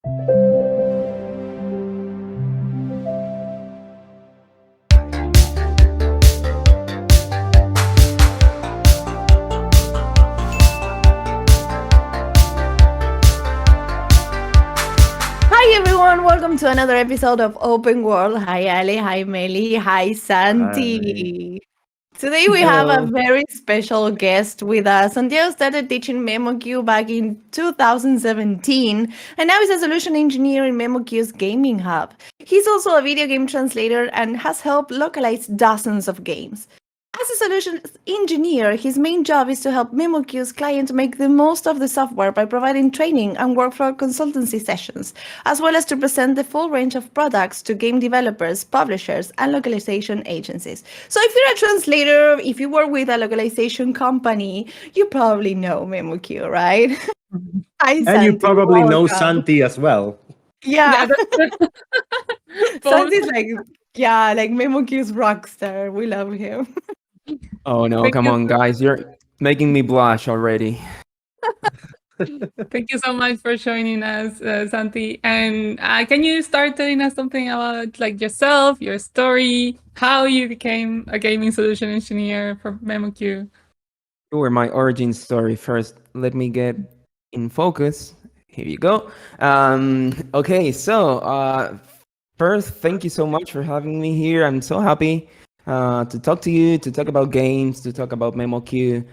Hi everyone, welcome to another episode of Open World. Hi Ale, hi Meli, hi Santi. Today we have a very special guest with us. Santiago started teaching memoQ back in 2017 and now he's a solution engineer in memoQ's gaming hub. He's also a video game translator and has helped localize dozens of games. As a solutions engineer, his main job is to help memoQ's clients make the most of the software by providing training and workflow consultancy sessions, as well as to present the full range of products to game developers, publishers, and localization agencies. So if you're a translator, if you work with a localization company, you probably know memoQ, right? Hi, And Santi, you probably know welcome. Santi as well. Yeah, Both. Santi's like memoQ's rock star. We love him. Oh no, Thank come you on guys, you're making me blush already. Thank you so much for joining us, Santi. And can you start telling us something about like yourself, your story, how you became a gaming solution engineer for memoQ? Sure, my origin story first. Let me get in focus. Here you go. Okay, so first, thank you so much for having me here. I'm so happy to talk to you, to talk about games, to talk about memoQ.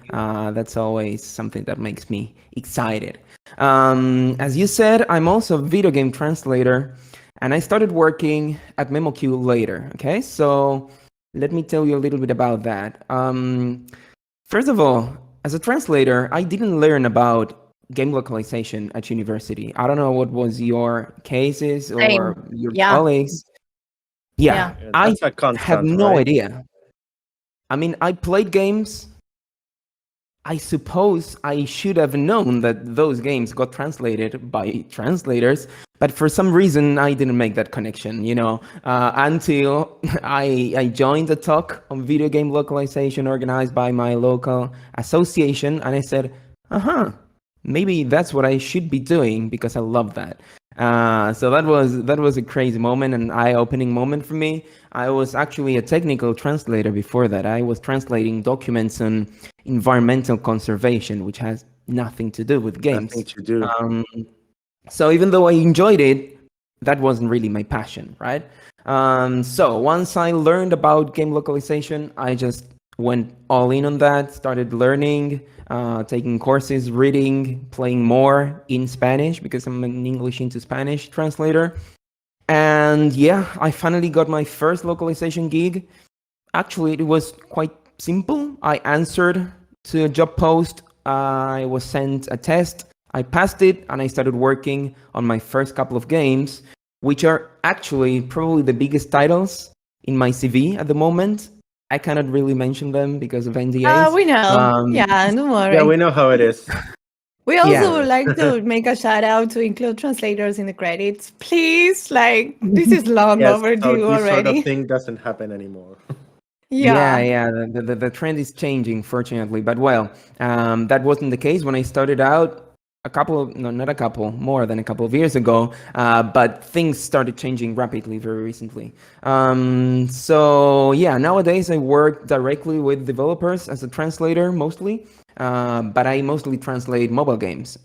That's always something that makes me excited. As you said, I'm also a video game translator, and I started working at memoQ later. Okay, so let me tell you a little bit about that. First of all, as a translator, I didn't learn about game localization at university. I don't know what was your cases or Same. your Yeah. colleagues. Yeah, I That's a constant, have no right? idea. I mean, I played games. I suppose I should have known that those games got translated by translators, but for some reason I didn't make that connection, until I joined the talk on video game localization organized by my local association, and I said, maybe that's what I should be doing because I love that. So that was a crazy moment, an eye-opening moment for me. I was actually a technical translator before that. I was translating documents on environmental conservation, which has nothing to do with games. Nothing to do. So even though I enjoyed it, that wasn't really my passion, right? So once I learned about game localization, I just went all in on that, started learning, taking courses, reading, playing more in Spanish because I'm an English into Spanish translator. And yeah, I finally got my first localization gig. Actually, it was quite simple. I answered to a job post. I was sent a test. I passed it, and I started working on my first couple of games, which are actually probably the biggest titles in my CV at the moment. I cannot really mention them because of NDAs. We know. Yeah, don't worry. Yeah, we know how it is. We also Yeah. would like to make a shout out to include translators in the credits. Please, this is long Yes, overdue so this already. sort of thing doesn't happen anymore. Yeah. The trend is changing, fortunately. But well, that wasn't the case when I started out. More than a couple of years ago, but things started changing rapidly very recently. So yeah, nowadays I work directly with developers as a translator mostly, but I mostly translate mobile games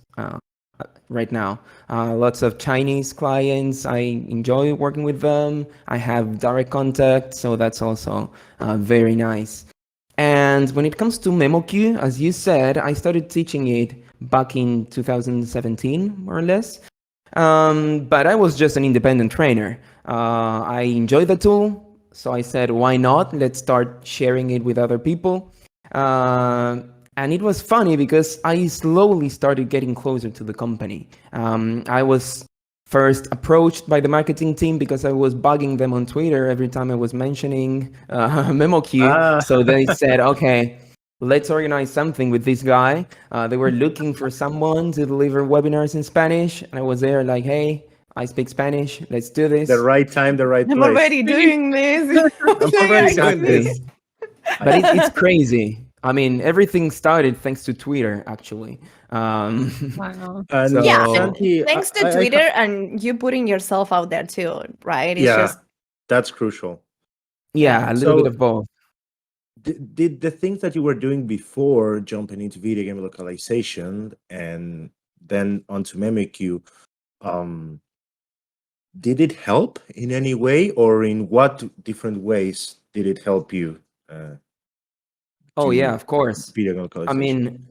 right now. Lots of Chinese clients. I enjoy working with them. I have direct contact, so that's also very nice. And when it comes to memoQ, as you said, I started teaching it back in 2017, more or less. But I was just an independent trainer. I enjoyed the tool, so I said, why not? Let's start sharing it with other people. And it was funny because I slowly started getting closer to the company. I was first approached by the marketing team because I was bugging them on Twitter every time I was mentioning memoQ. So they said, okay, let's organize something with this guy. They were looking for someone to deliver webinars in Spanish. And I was there like, hey, I speak Spanish. Let's do this. The right time, the right I'm place. already doing this. I'm already doing Exactly. this. But it's crazy. I mean, everything started thanks to Twitter, actually. Um, Wow. And Yeah, so, and Santi, thanks to Twitter and you putting yourself out there too, right? It's yeah, just that's crucial. yeah, a little bit So of both. did the things that you were doing before jumping into video game localization and then onto memoQ, um, did it help in any way, or in what different ways did it help you Oh yeah, do of course. video game I localization? mean,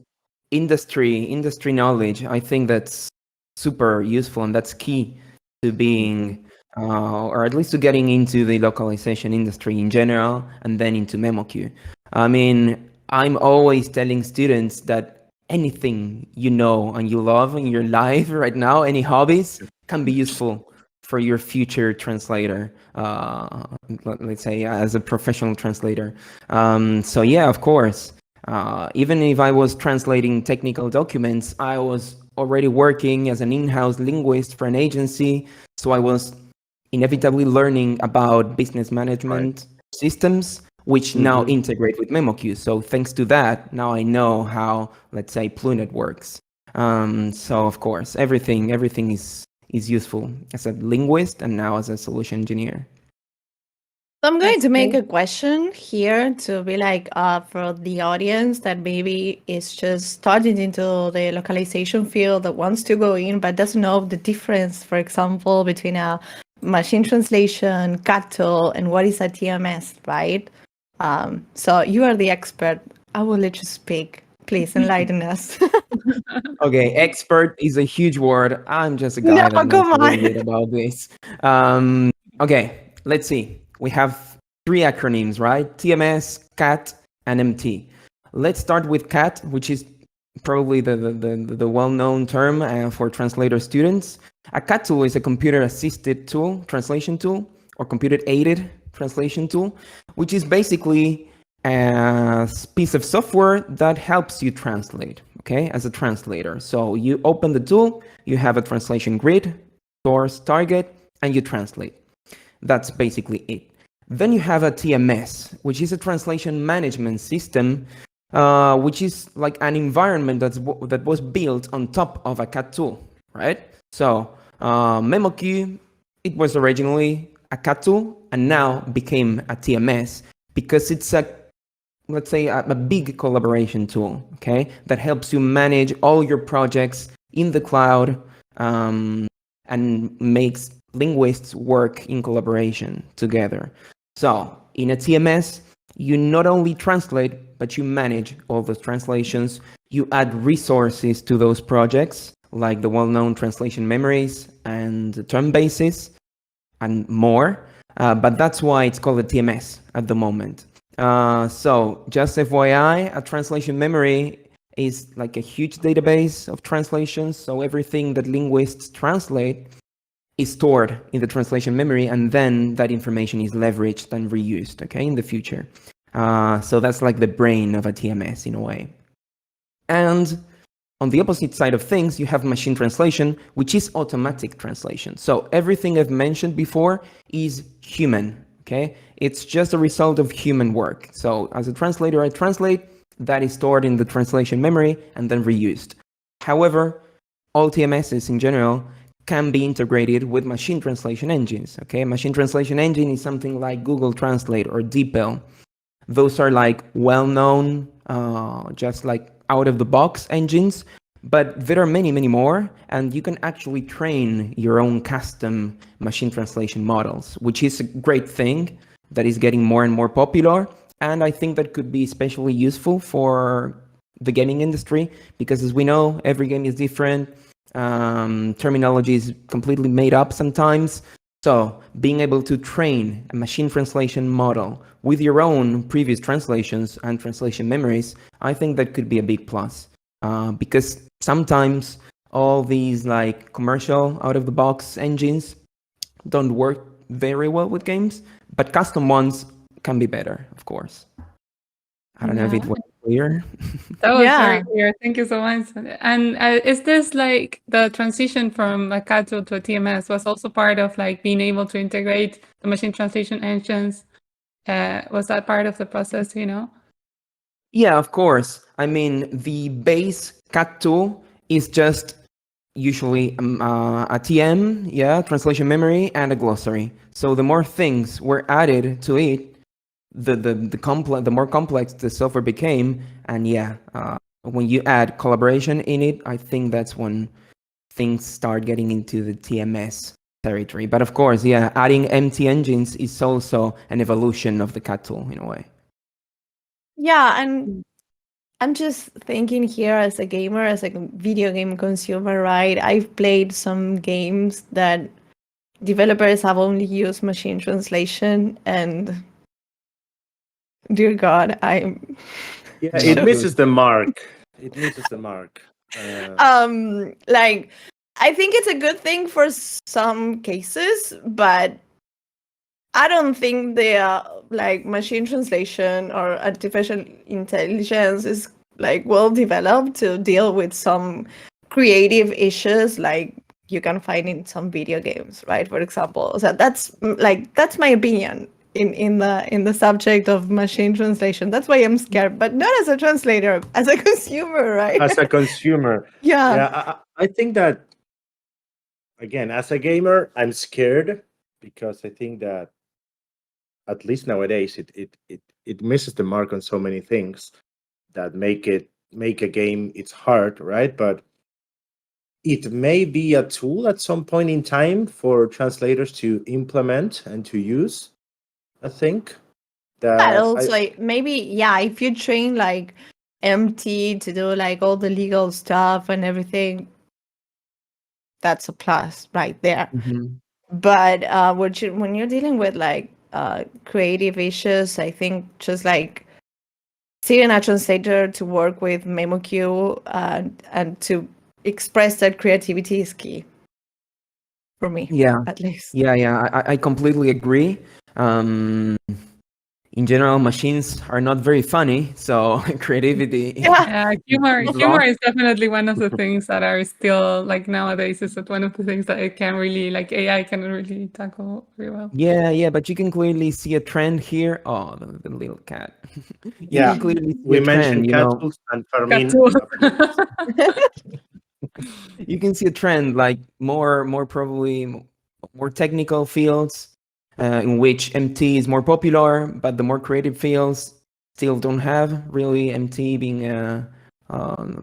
industry knowledge, I think that's super useful, and that's key to being, or at least to getting into the localization industry in general, and then into memoQ. I mean, I'm always telling students that anything you know and you love in your life right now, any hobbies, can be useful for your future translator, let's say as a professional translator. So yeah, of course. Even if I was translating technical documents, I was already working as an in-house linguist for an agency. So I was inevitably learning about business management systems, which now integrate with memoQ. So thanks to that, now I know how, let's say, Plunet works. So of course, everything is useful as a linguist and now as a solution engineer. So I'm going That's to make great. a question here to be like for the audience that maybe is just starting into the localization field that wants to go in but doesn't know the difference, for example, between a machine translation, CAT tool, and what is a TMS, right? So you are the expert. I will let you speak. Please enlighten us. Okay, expert is a huge word. I'm just a No, guy that knows come a little on. bit about this. Okay, let's see. We have three acronyms, right? TMS, CAT, and MT. Let's start with CAT, which is probably the well-known term for translator students. A CAT tool is a computer-assisted tool, translation tool, or computer-aided translation tool, which is basically a piece of software that helps you translate, okay, as a translator. So you open the tool, you have a translation grid, source, target, and you translate. That's basically it. Then you have a TMS, which is a translation management system, which is like an environment that was built on top of a CAT tool, right? So memoQ, it was originally a CAT tool and now became a TMS because it's a, let's say, a big collaboration tool, okay, that helps you manage all your projects in the cloud and makes linguists work in collaboration together. So in a TMS, you not only translate, but you manage all those translations. You add resources to those projects, like the well-known translation memories and term bases and more. But that's why it's called a TMS at the moment. So just FYI, a translation memory is like a huge database of translations. So everything that linguists translate is stored in the translation memory, and then that information is leveraged and reused, okay, in the future. So that's like the brain of a TMS in a way. And on the opposite side of things, you have machine translation, which is automatic translation. So everything I've mentioned before is human, okay? It's just a result of human work. So as a translator, I translate, that is stored in the translation memory and then reused. However, all TMSs in general can be integrated with machine translation engines, okay? Machine translation engine is something like Google Translate or DeepL. Those are like well-known, just like out-of-the-box engines, but there are many, many more, and you can actually train your own custom machine translation models, which is a great thing that is getting more and more popular, and I think that could be especially useful for the gaming industry, because as we know, every game is different, terminology is completely made up sometimes. So being able to train a machine translation model with your own previous translations and translation memories, I think that could be a big plus. Because sometimes all these like commercial out-of-the-box engines don't work very well with games, but custom ones can be better, of course. I don't know if it was clear. That was Yeah. very clear. Thank you so much. And is this like the transition from a CAT tool to a TMS was also part of like being able to integrate the machine translation engines? Was that part of the process, you know? Yeah, of course. I mean, the base cat tool is just usually a TM, yeah, translation memory, and a glossary. So the more things were added to it, the more complex the software became. And yeah, when you add collaboration in it, I think that's when things start getting into the TMS territory. But of course, yeah, adding empty engines is also an evolution of the cat tool in a way. Yeah, and I'm just thinking here as a gamer, as a video game consumer, right? I've played some games that developers have only used machine translation, and dear God, I'm Yeah, Not it good. misses the mark. It misses the mark. like I think it's a good thing for some cases, but I don't think the like machine translation or artificial intelligence is like well developed to deal with some creative issues like you can find in some video games, right? For example, so that's my opinion in the subject of machine translation. That's why I'm scared, but not as a translator, as a consumer, right? As a consumer, Yeah. yeah, I think that, again, as a gamer, I'm scared because I think that at least nowadays it misses the mark on so many things that make a game it's hard, right? But it may be a tool at some point in time for translators to implement and to use. I think But that also maybe yeah, if you train like MT to do like all the legal stuff and everything, that's a plus right there. Mhm. But when you're dealing with like creative issues, I think just like seeing a translator to work with memoQ and to express that creativity is key for me. Yeah, At least. yeah. I completely agree. Um, in general, machines are not very funny, so creativity. Yeah. Humor is humor lost. is definitely one of the things that are still like nowadays is that one of the things that it can really like AI can really tackle very well. Yeah, but you can clearly see a trend here. Oh, the little cat. You yeah, can clearly see we a mentioned trend, you cat know. tools and Got Fermin. to- You can see a trend like more probably more technical fields in which MT is more popular, but the more creative fields still don't have really MT being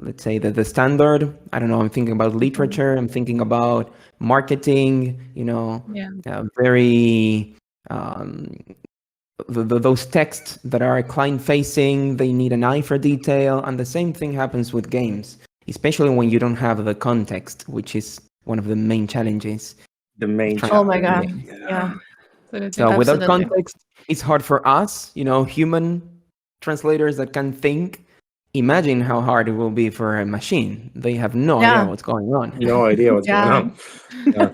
let's say the standard. I don't know. I'm thinking about literature. I'm thinking about marketing. You know, Yeah. very those texts that are client facing. They need an eye for detail, and the same thing happens with games, especially when you don't have the context, which is one of the main challenges. The main Trying- Oh my challenge. God. Yeah. So without Absolutely. context, it's hard for us, you know, human translators that can think. Imagine how hard it will be for a machine. They have no Yeah. idea what's going on. No idea what's going Yeah. on. Yeah.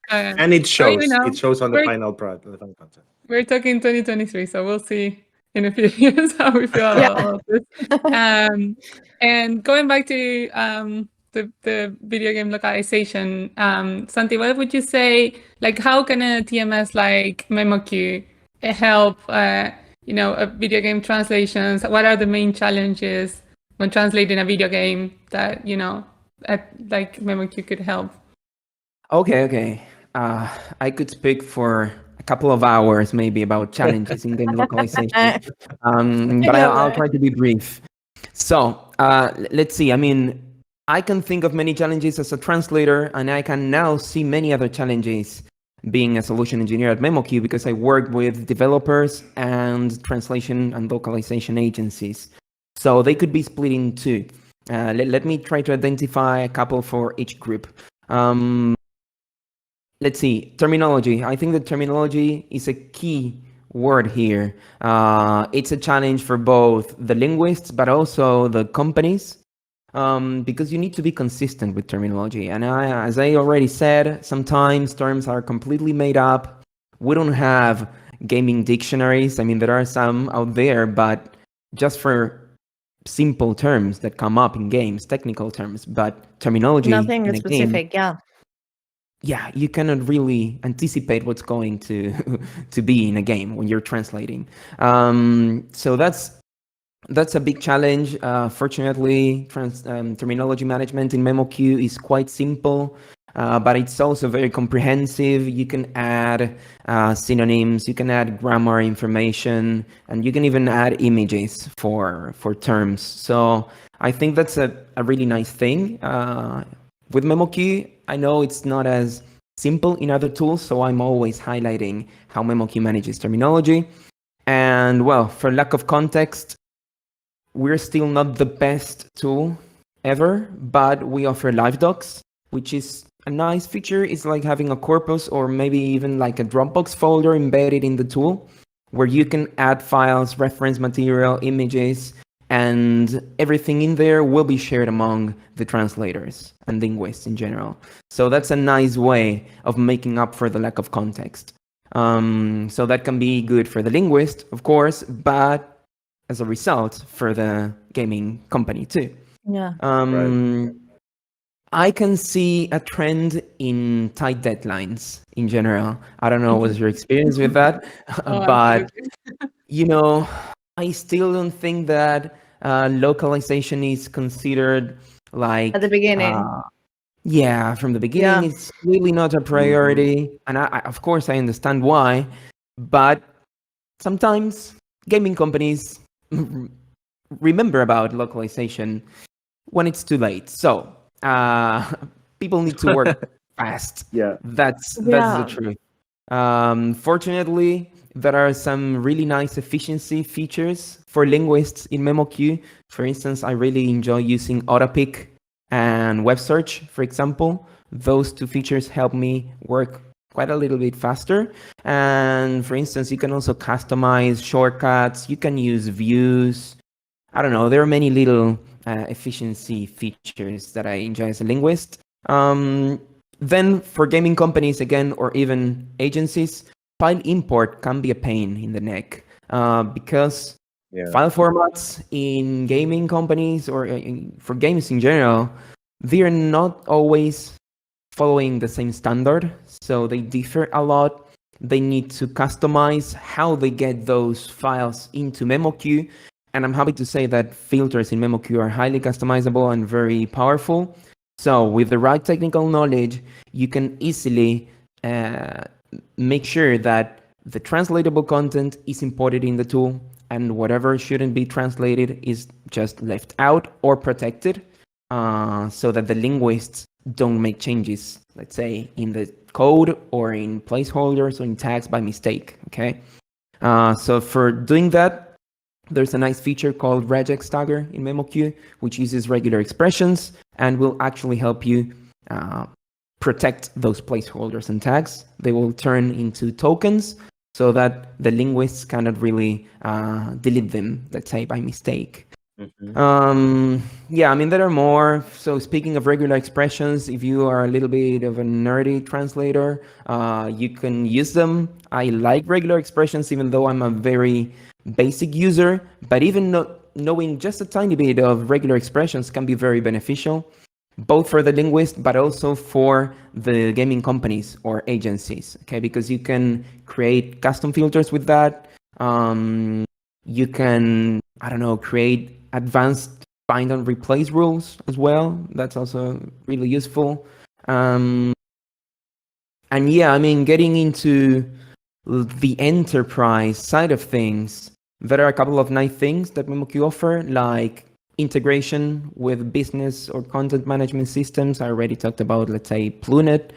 Yes. And it Or, shows. you know, It shows on the we're- final product, the final content. We're talking 2023, so we'll see in a few years how we feel about all of this. And going back to the video game localization, Santi, what would you say? Like, how can a TMS like memoQ help? Video game translations. What are the main challenges when translating a video game that like memoQ could help? Okay. I could speak for a couple of hours maybe about challenges in game localization, but I'll try to be brief. So let's see. I mean, I can think of many challenges as a translator, and I can now see many other challenges being a solution engineer at memoQ because I work with developers and translation and localization agencies. So they could be split in two. Let me try to identify a couple for each group. Let's see, terminology. I think that terminology is a key word here. It's a challenge for both the linguists, but also the companies, because you need to be consistent with terminology. And as I already said, sometimes terms are completely made up. We don't have gaming dictionaries. I mean, there are some out there, but just for simple terms that come up in games, technical terms, but terminology Nothing in a game, specific. yeah, you cannot really anticipate what's going to be in a game when you're translating. So that's That's a big challenge. Fortunately, terminology management in memoQ is quite simple, but it's also very comprehensive. You can add synonyms, you can add grammar information, and you can even add images for terms. So I think that's a really nice thing. With memoQ, I know it's not as simple in other tools, so I'm always highlighting how memoQ manages terminology. And well, for lack of context, we're still not the best tool ever, but we offer live docs, which is a nice feature. It's like having a corpus or maybe even like a Dropbox folder embedded in the tool where you can add files, reference material, images, and everything in there will be shared among the translators and linguists in general. So that's a nice way of making up for the lack of context. So that can be good for the linguist, of course, but as a result for the gaming company too. Yeah. Right. I can see a trend in tight deadlines in general. I don't know what's your experience with that, but Absolutely. I still don't think that localization is considered like At the beginning. yeah, from the beginning, Yeah. it's really not a priority, and of course I understand why, but sometimes gaming companies remember about localization when it's too late. So people need to work fast. Yeah. That's the Yeah. truth. Fortunately, there are some really nice efficiency features for linguists in memoQ. For instance, I really enjoy using autopick and web search, for example. Those two features help me work quite a little bit faster. And for instance, you can also customize shortcuts. You can use views. I don't know. There are many little efficiency features that I enjoy as a linguist. Then for gaming companies again, or even agencies, file import can be a pain in the neck because file formats in gaming companies or for games in general, they are not always following the same standard, so they differ a lot. They need to customize how they get those files into memoQ, and I'm happy to say that filters in memoQ are highly customizable and very powerful. So with the right technical knowledge, you can easily make sure that the translatable content is imported in the tool, and whatever shouldn't be translated is just left out or protected, so that the linguists don't make changes, let's say, in the code or in placeholders or in tags by mistake, okay? So for doing that, there's a nice feature called regex tagger in memoQ, which uses regular expressions and will actually help you protect those placeholders and tags. They will turn into tokens so that the linguists cannot really delete them, let's say, by mistake. Yeah, I mean, there are more. So speaking of regular expressions, if you are a little bit of a nerdy translator, you can use them. I like regular expressions, even though I'm a very basic user, but even knowing just a tiny bit of regular expressions can be very beneficial, both for the linguist, but also for the gaming companies or agencies, okay? Because you can create custom filters with that. You can, I don't know, create advanced find and replace rules as well. That's also really useful. And yeah, I mean, getting into the enterprise side of things, there are a couple of nice things that memoQ offer, like integration with business or content management systems. I already talked about, let's say, Plunet,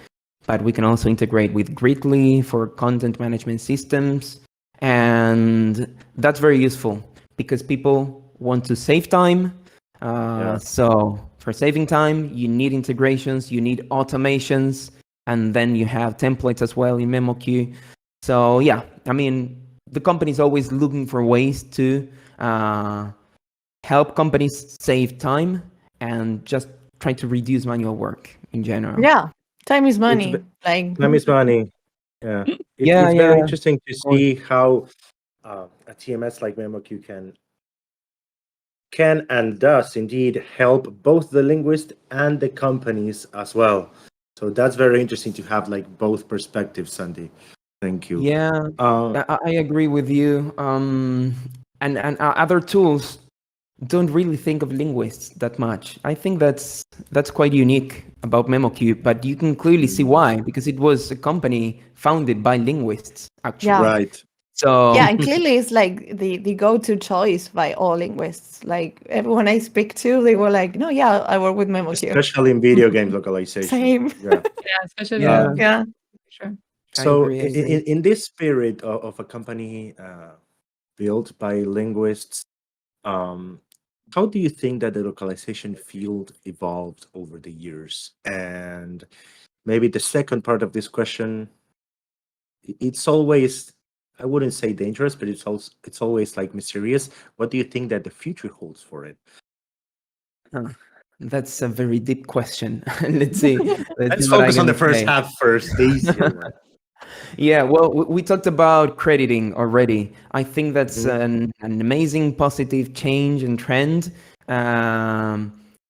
but we can also integrate with Gridly for content management systems. And that's very useful because people want to save time. So for saving time, you need integrations, you need automations, and then you have templates as well in memoQ. So yeah, I mean, the company is always looking for ways to help companies save time and just try to reduce manual work in general. Yeah. Time is money. Time is money. Yeah. Yeah, It's yeah, very interesting to of course. see how a TMS like memoQ can and does indeed help both the linguist and the companies as well. So that's very interesting to have like both perspectives, Sandy. Thank you. Yeah, I agree with you. And other tools don't really think of linguists that much. I think that's quite unique about memoQ, but you can clearly see why, because it was a company founded by linguists, actually. Yeah. Right. So Yeah, and clearly it's like the go-to choice by all linguists. Like everyone I speak to, they were like, "No, yeah, I work with memoQ." Especially in video game localization. Same. Yeah. Yeah, especially Yeah. Yeah. sure. I So agree, I agree. in this spirit of a company built by linguists, how do you think that the localization field evolved over the years? And maybe the second part of this question, it's always, I wouldn't say dangerous, but it's always like mysterious. What do you think that the future holds for it? That's a very deep question. Let's see. Let's see what I focus on the can first say. half first, the easier one. Yeah, well, we talked about crediting already. I think that's an amazing positive change and trend.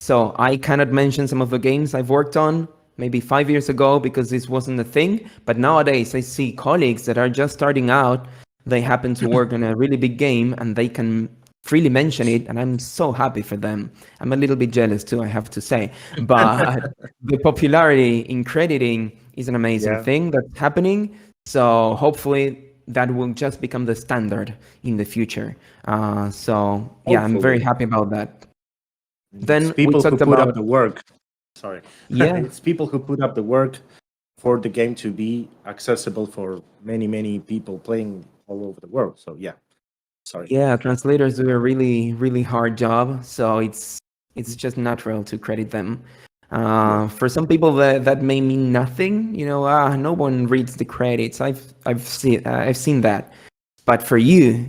So I cannot mention some of the games I've worked on maybe 5 years ago because this wasn't a thing. But nowadays I see colleagues that are just starting out. They happen to work on a really big game and they can freely mention it, and I'm so happy for them. I'm a little bit jealous too, I have to say. But the popularity in crediting is an amazing thing that's happening. So hopefully that will just become the standard in the future. So yeah, I'm very happy about that. Then It's people we who talked put about up the work. Sorry. Yeah. It's people who put up the work for the game to be accessible for many people playing all over the world. So yeah. Sorry. Yeah, translators do a really, really hard job. So it's just natural to credit them. For some people that may mean nothing, no one reads the credits. I've seen that, but for you,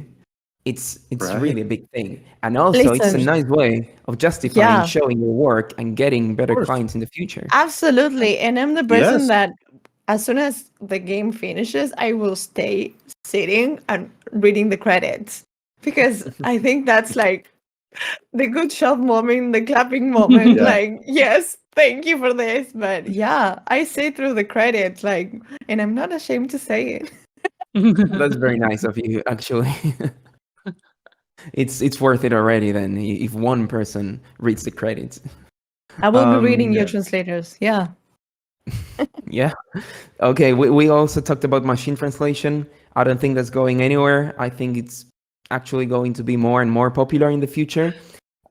it's really a big thing, and also it's a Listen, nice way of justifying showing your work and getting better clients in the future. Absolutely, and I'm the person Yes. that as soon as the game finishes, I will stay sitting and reading the credits because I think that's like the good shot moment, the clapping moment. Yeah. Like, yes, thank you for this. But yeah, I say through the credits, like, and I'm not ashamed to say it. That's very nice of you, actually. It's worth it already then if one person reads the credits. I will be reading your yeah. translators. Yeah. Yeah. Okay. We also talked about machine translation. I don't think that's going anywhere. I think it's actually going to be more and more popular in the future.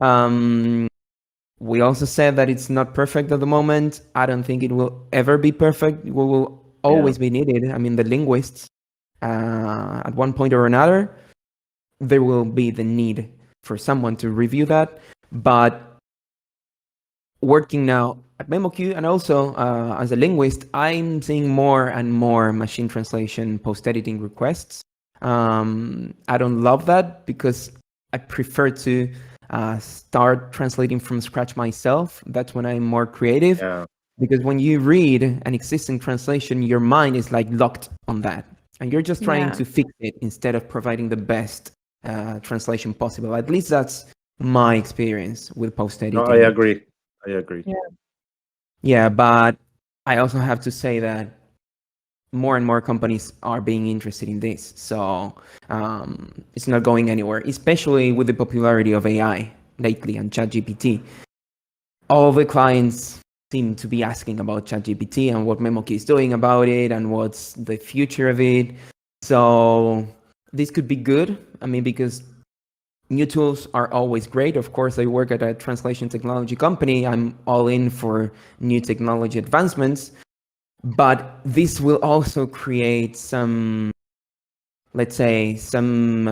We also said that it's not perfect at the moment. I don't think it will ever be perfect. It will always be needed. I mean, the linguists, at one point or another, there will be the need for someone to review that. But working now at memoQ and also as a linguist, I'm seeing more and more machine translation post-editing requests. I don't love that because I prefer to start translating from scratch myself. That's when I'm more creative. Yeah. Because when you read an existing translation, your mind is like locked on that. And you're just trying to fix it instead of providing the best translation possible. At least that's my experience with post-editing. No, I agree. Yeah, but I also have to say that more and more companies are being interested in this. So it's not going anywhere, especially with the popularity of AI lately and ChatGPT. All the clients seem to be asking about ChatGPT and what memoQ is doing about it and what's the future of it. So this could be good. I mean, because new tools are always great. Of course, I work at a translation technology company. I'm all in for new technology advancements. But this will also create some, let's say, some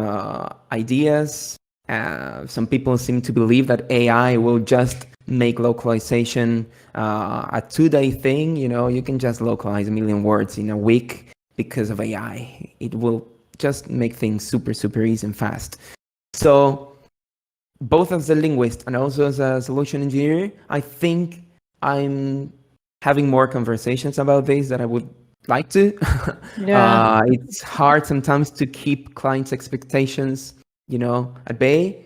ideas. Some people seem to believe that AI will just make localization a 2-day thing. You can just localize 1 million words in a week because of AI. It will just make things super, super easy and fast. So both as a linguist and also as a solution engineer, I think I'm having more conversations about this that I would like to. It's hard sometimes to keep clients' expectations, at bay.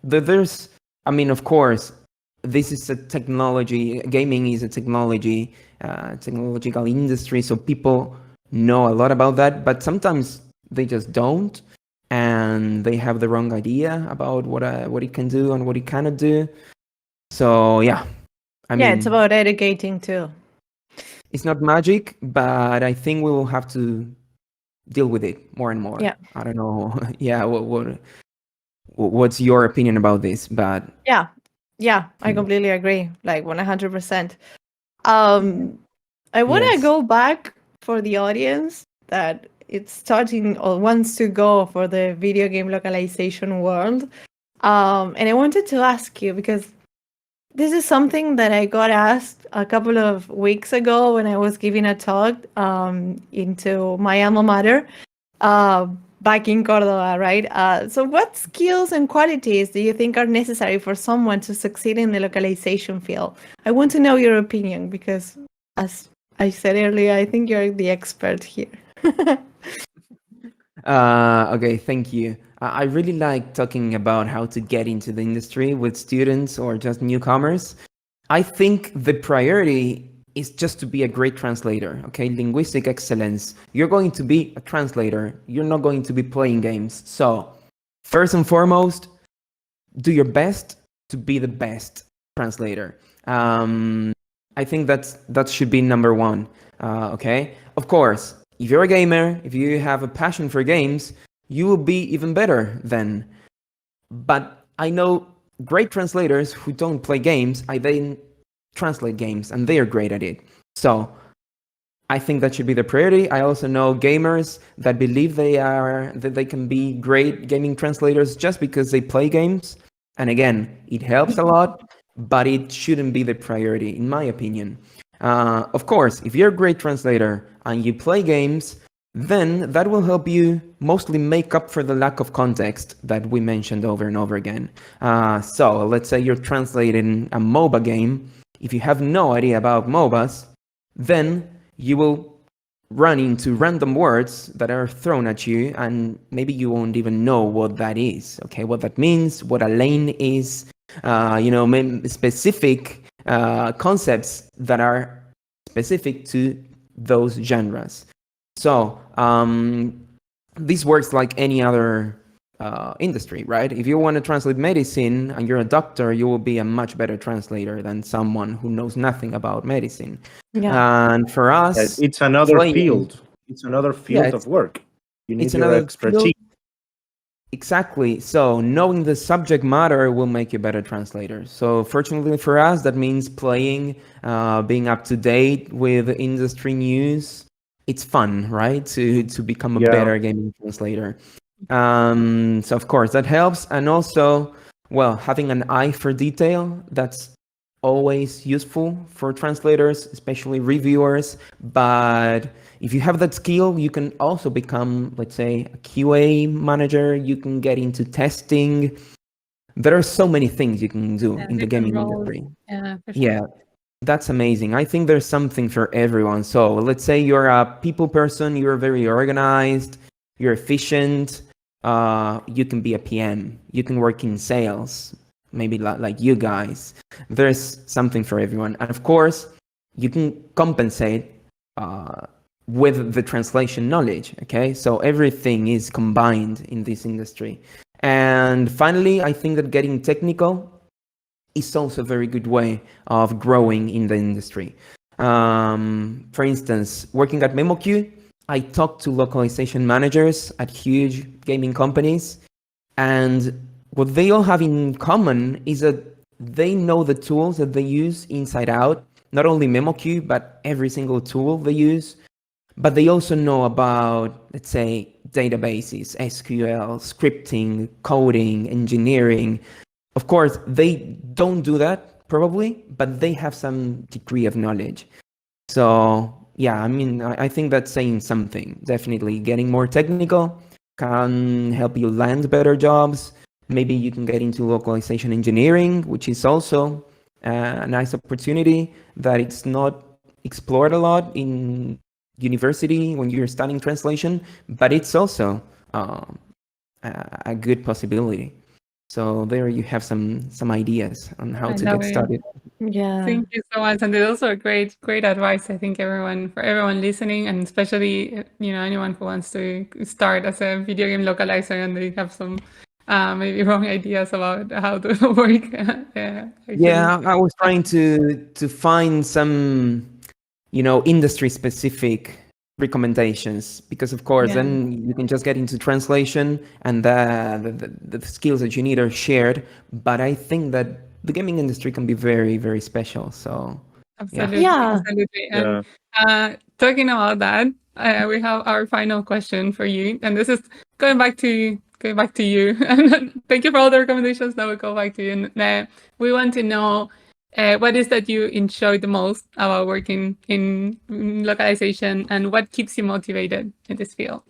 There's, I mean, of course, this is a technology, gaming is a technological industry, so people know a lot about that, but sometimes they just don't. And and they have the wrong idea about what it can do and what it cannot do. So yeah, I mean, it's about educating too. It's not magic, but I think we will have to deal with it more and more. Yeah. I don't know. Yeah, what's your opinion about this? But yeah, I completely agree, like 100%. I want to Yes. go back for the audience that it's starting or wants to go for the video game localization world. And I wanted to ask you, because this is something that I got asked a couple of weeks ago when I was giving a talk into my alma mater back in Córdoba, right? So what skills and qualities do you think are necessary for someone to succeed in the localization field? I want to know your opinion, because as I said earlier, I think you're the expert here. Okay, thank you. I really like talking about how to get into the industry with students or just newcomers. I think the priority is just to be a great translator, okay? Linguistic excellence. You're going to be a translator. You're not going to be playing games. So, first and foremost, do your best to be the best translator. I think that should be number one, okay? Of course, if you're a gamer, if you have a passion for games, you will be even better then. But I know great translators who don't play games, they translate games, and they are great at it. So I think that should be the priority. I also know gamers that believe that they can be great gaming translators just because they play games. And again, it helps a lot, but it shouldn't be the priority, in my opinion. Of course, if you're a great translator and you play games, then that will help you mostly make up for the lack of context that we mentioned over and over again. So let's say you're translating a MOBA game. If you have no idea about MOBAs, then you will run into random words that are thrown at you, and maybe you won't even know what that is, okay? What that means, what a lane is, specific concepts that are specific to those genres. So this works like any other industry, right? If you want to translate medicine and you're a doctor, you will be a much better translator than someone who knows nothing about medicine. Yeah. And for us, It's another field. It's another field of work. You need your expertise. Field. Exactly. So knowing the subject matter will make you better translator. So fortunately for us, that means playing, being up to date with industry news. It's fun, right? To become a better gaming translator. So of course that helps. And also, well, having an eye for detail, that's always useful for translators, especially reviewers. But if you have that skill, you can also become, let's say, a QA manager. You can get into testing. There are so many things you can do in the gaming industry. Yeah, for sure. Yeah, that's amazing. I think there's something for everyone. So let's say you're a people person, you're very organized, you're efficient. You can be a PM. You can work in sales, maybe like you guys. There's something for everyone. And of course, you can compensate with the translation knowledge, okay? So everything is combined in this industry. And finally, I think that getting technical is also a very good way of growing in the industry. For instance, working at memoQ, I talked to localization managers at huge gaming companies, and what they all have in common is that they know the tools that they use inside out, not only memoQ, but every single tool they use. But they also know about, let's say, databases, SQL, scripting, coding, engineering. Of course, they don't do that, probably, but they have some degree of knowledge. So, yeah, I mean, I think that's saying something. Definitely getting more technical can help you land better jobs. Maybe you can get into localization engineering, which is also a nice opportunity that it's not explored a lot in university when you're studying translation, but it's also a good possibility. So there you have some ideas on how I to love get it. started. Yeah. Thank you so much, and it's also a great advice. I think for everyone listening, and especially anyone who wants to start as a video game localizer and they have some maybe wrong ideas about how to work. Yeah, I was trying to find some industry specific recommendations, because of course then you can just get into translation and the skills that you need are shared, but I think that the gaming industry can be very, very special. So Absolutely. Yeah. Absolutely. And talking about that, we have our final question for you, and this is going back to you. And thank you for all the recommendations. Now we go back to you. And we want to know what is that you enjoy the most about working in localization, and what keeps you motivated in this field?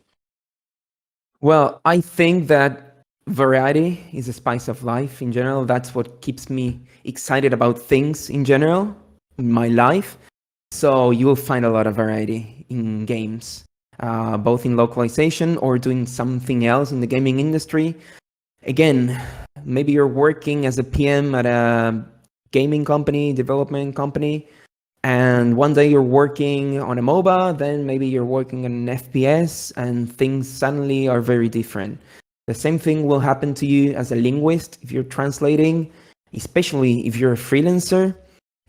Well, I think that variety is a spice of life in general. That's what keeps me excited about things in general in my life. So you will find a lot of variety in games, both in localization or doing something else in the gaming industry. Again, maybe you're working as a PM at a gaming company, development company, and one day you're working on a MOBA, then maybe you're working on an FPS, and things suddenly are very different. The same thing will happen to you as a linguist if you're translating, especially if you're a freelancer.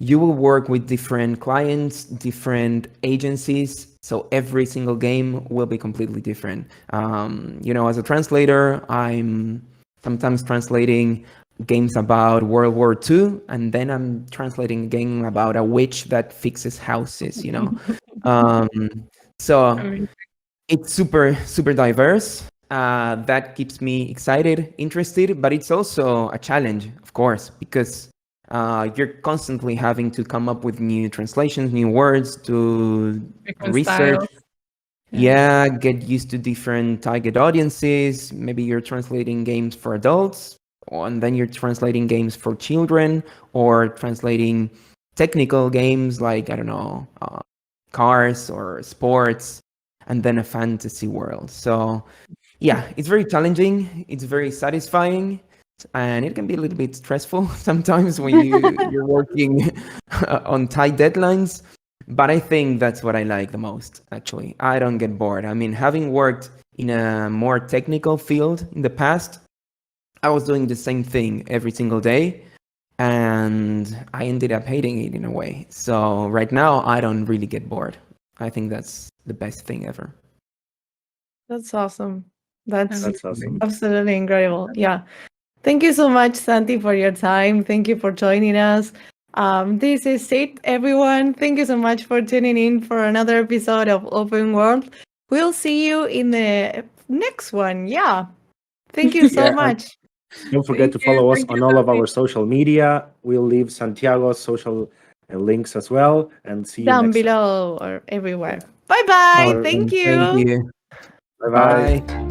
You will work with different clients, different agencies, so every single game will be completely different. As a translator, I'm sometimes translating games about World War II, and then I'm translating a game about a witch that fixes houses, So it's super, super diverse. That keeps me excited, interested, but it's also a challenge, of course, because you're constantly having to come up with new translations, new words, to Different research. styles. Yeah, get used to different target audiences. Maybe you're translating games for adults, and then you're translating games for children, or translating technical games like, I don't know, cars or sports, and then a fantasy world. So yeah, it's very challenging. It's very satisfying, and it can be a little bit stressful sometimes when you're working on tight deadlines. But I think that's what I like the most, actually. I don't get bored. I mean, having worked in a more technical field in the past, I was doing the same thing every single day, and I ended up hating it in a way. So right now, I don't really get bored. I think that's the best thing ever. That's awesome. That's awesome. absolutely incredible. Yeah. Thank you so much, Santi, for your time. Thank you for joining us. This is it, everyone. Thank you so much for tuning in for another episode of Open World. We'll see you in the next one. Yeah. Thank you so much. Don't forget to follow us on all of our social media. We'll leave Santiago's social links as well, and see you down next below or everywhere. Bye-bye. Thank you. Thank you. time. Bye. Bye.